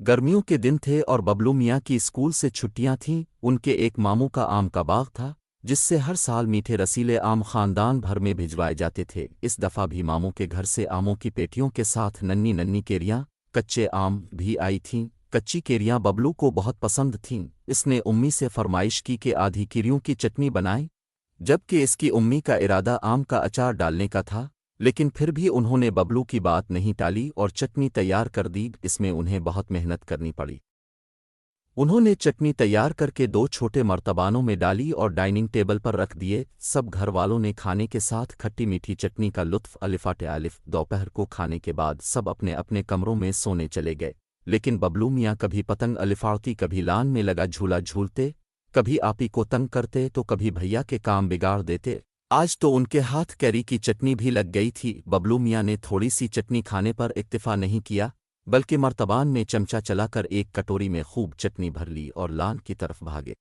गर्मियों के दिन थे और बबलू मियाँ की स्कूल से छुट्टियां थीं। उनके एक मामू का आम का बाग था जिससे हर साल मीठे रसीले आम खानदान भर में भिजवाए जाते थे। इस दफ़ा भी मामू के घर से आमों की पेटियों के साथ नन्ही नन्ही केरियां, कच्चे आम भी आई थीं। कच्ची केरियां बबलू को बहुत पसंद थीं। इसने उम्मी से फरमाइश की कि आधी केरियों की चटनी बनाए, जबकि इसकी उम्मी का इरादा आम का अचार डालने का था। लेकिन फिर भी उन्होंने बबलू की बात नहीं टाली और चटनी तैयार कर दी। इसमें उन्हें बहुत मेहनत करनी पड़ी। उन्होंने चटनी तैयार करके 2 छोटे मर्तबानों में डाली और डाइनिंग टेबल पर रख दिए। सब घर वालों ने खाने के साथ खट्टी मीठी चटनी का लुत्फ अलिफाटे अलिफ। दोपहर को खाने के बाद सब अपने अपने कमरों में सोने चले गए, लेकिन बबलू मियाँ कभी पतंग अलिफाड़ती, कभी लान में लगा झूला झूलते, कभी आपी को तंग करते तो कभी भैया के काम बिगाड़ देते। आज तो उनके हाथ कैरी की चटनी भी लग गई थी। बबलू मियाँ ने थोड़ी सी चटनी खाने पर इक्तिफा नहीं किया, बल्कि मर्तबान में चमचा चलाकर एक कटोरी में खूब चटनी भर ली और लान की तरफ भागे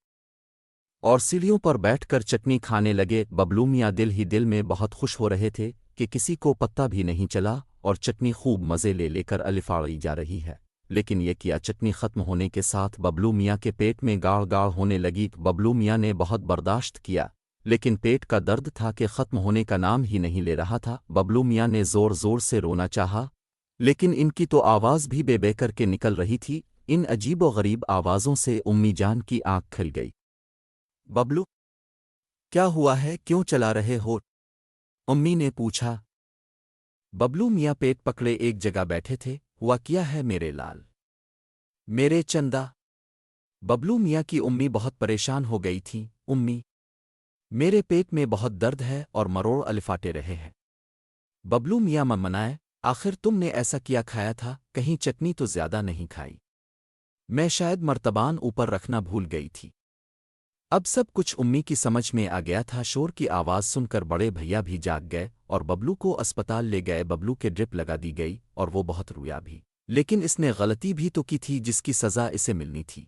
और सीढ़ियों पर बैठकर चटनी खाने लगे। बबलू मियाँ दिल ही दिल में बहुत खुश हो रहे थे कि किसी को पत्ता भी नहीं चला और चटनी खूब मज़े ले लेकर अलिफाड़ी जा रही है। लेकिन ये किया चटनी ख़त्म होने के साथ बबलू मियाँ के पेट में गाढ़ गाढ़ होने लगी। बबलू मियाँ ने बहुत बर्दाश्त किया, लेकिन पेट का दर्द था कि ख़त्म होने का नाम ही नहीं ले रहा था। बबलू मियाँ ने ज़ोर ज़ोर से रोना चाहा, लेकिन इनकी तो आवाज़ भी बेबे करके निकल रही थी। इन अजीब व गरीब आवाज़ों से उम्मी जान की आंख खिल गई। बबलू, क्या हुआ है, क्यों चला रहे हो? उम्मी ने पूछा। बबलू मियाँ पेट पकड़े एक जगह बैठे थे। हुआ क्या है मेरे लाल, मेरे चंदा? बबलू मियाँ की उम्मी बहुत परेशान हो गई थी। उम्मी, मेरे पेट में बहुत दर्द है और मरोड़ अलिफाटे रहे हैं। बबलू मियाँ मनाए, आखिर तुमने ऐसा किया खाया था? कहीं चटनी तो ज्यादा नहीं खाई? मैं शायद मर्तबान ऊपर रखना भूल गई थी। अब सब कुछ उम्मी की समझ में आ गया था। शोर की आवाज़ सुनकर बड़े भैया भी जाग गए और बबलू को अस्पताल ले गए। बबलू के ड्रिप लगा दी गई और वो बहुत रोया भी, लेकिन इसने गलती भी तो की थी जिसकी सज़ा इसे मिलनी थी।